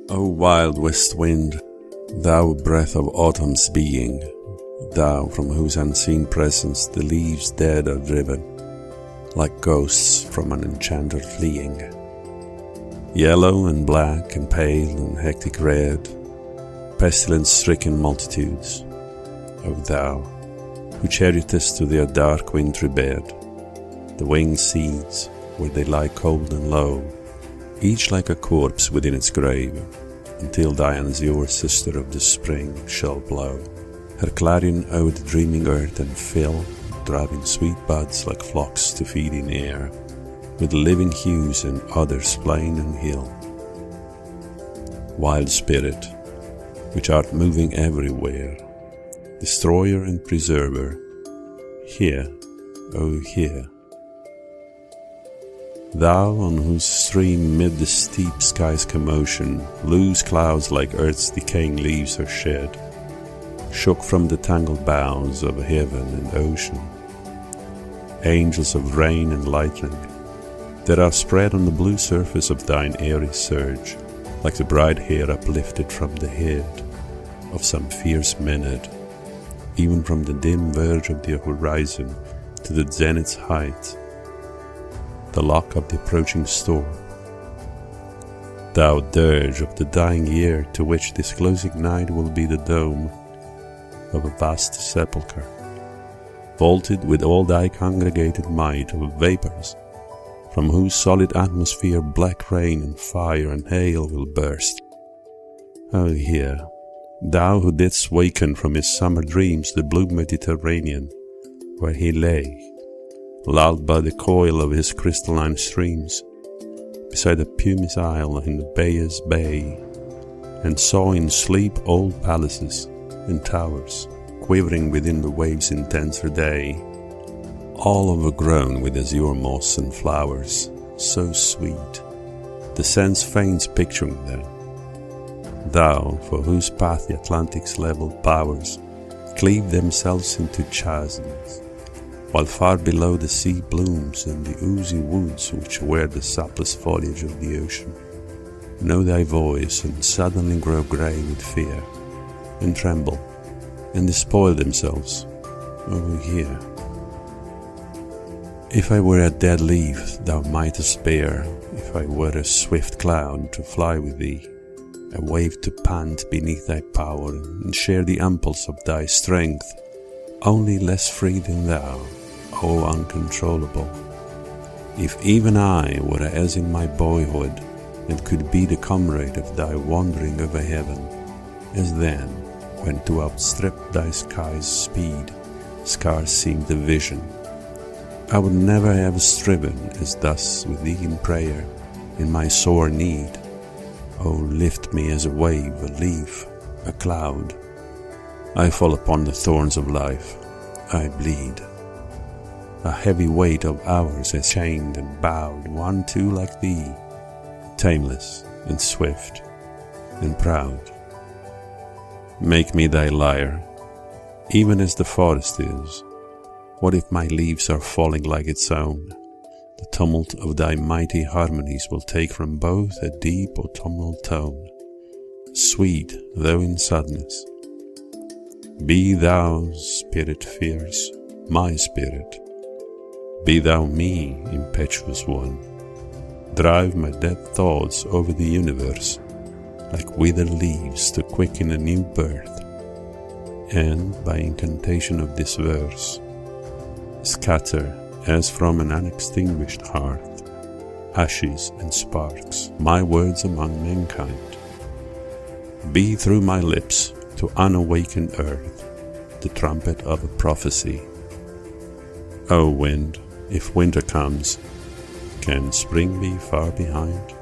O wild west wind, thou breath of autumn's being, thou from whose unseen presence the leaves dead are driven, like ghosts from an enchanter fleeing. Yellow and black and pale and hectic red, pestilence-stricken multitudes, O thou, who chariotest to their dark wintry bed, the winged seeds where they lie cold and low, each like a corpse within its grave, until thy azure sister of the spring shall blow her clarion o'er the dreaming earth and fill, driving sweet buds like flocks to feed in air, with living hues and odours plain and hill. Wild spirit, which art moving everywhere, destroyer and preserver, hear, O hear. Thou on whose stream mid the steep sky's commotion loose clouds like earth's decaying leaves are shed, shook from the tangled boughs of heaven and ocean, angels of rain and lightning, that are spread on the blue surface of thine airy surge, like the bright hair uplifted from the head of some fierce maenad, even from the dim verge of the horizon to the zenith's height, the lock of the approaching storm. Thou dirge of the dying year, to which this closing night will be the dome of a vast sepulchre, vaulted with all thy congregated might of vapours, from whose solid atmosphere black rain and fire and hail will burst. O hear, thou who didst waken from his summer dreams the blue Mediterranean, where he lay, lulled by the coil of his crystalline streams, beside the pumice isle in the Bay's Bay, and saw in sleep old palaces and towers quivering within the waves' intenser day, all overgrown with azure moss and flowers, so sweet, the sense faints picturing them. Thou, for whose path the Atlantic's level powers cleave themselves into chasms, while far below the sea blooms and the oozy woods which wear the sapless foliage of the ocean, know thy voice and suddenly grow grey with fear, and tremble, and despoil themselves. O hear. If I were a dead leaf thou mightest bear, if I were a swift cloud to fly with thee, a wave to pant beneath thy power and share the impulse of thy strength, only less free than thou, O uncontrollable. If even I were as in my boyhood, and could be the comrade of thy wandering over heaven, as then, when to outstrip thy sky's speed scarce seemed a vision, I would never have striven as thus with thee in prayer, in my sore need. O lift me as a wave, a leaf, a cloud. I fall upon the thorns of life, I bleed. A heavy weight of hours has chained and bowed one too like thee, tameless and swift and proud. Make me thy lyre, even as the forest is. What if my leaves are falling like its own? The tumult of thy mighty harmonies will take from both a deep autumnal tone, sweet though in sadness. Be thou, spirit fierce, my spirit. Be thou me, impetuous one. Drive my dead thoughts over the universe, like withered leaves to quicken a new birth, and, by incantation of this verse, scatter, as from an unextinguished hearth, ashes and sparks, my words among mankind. Be through my lips to unawakened earth the trumpet of a prophecy. O wind, if winter comes, can spring be far behind?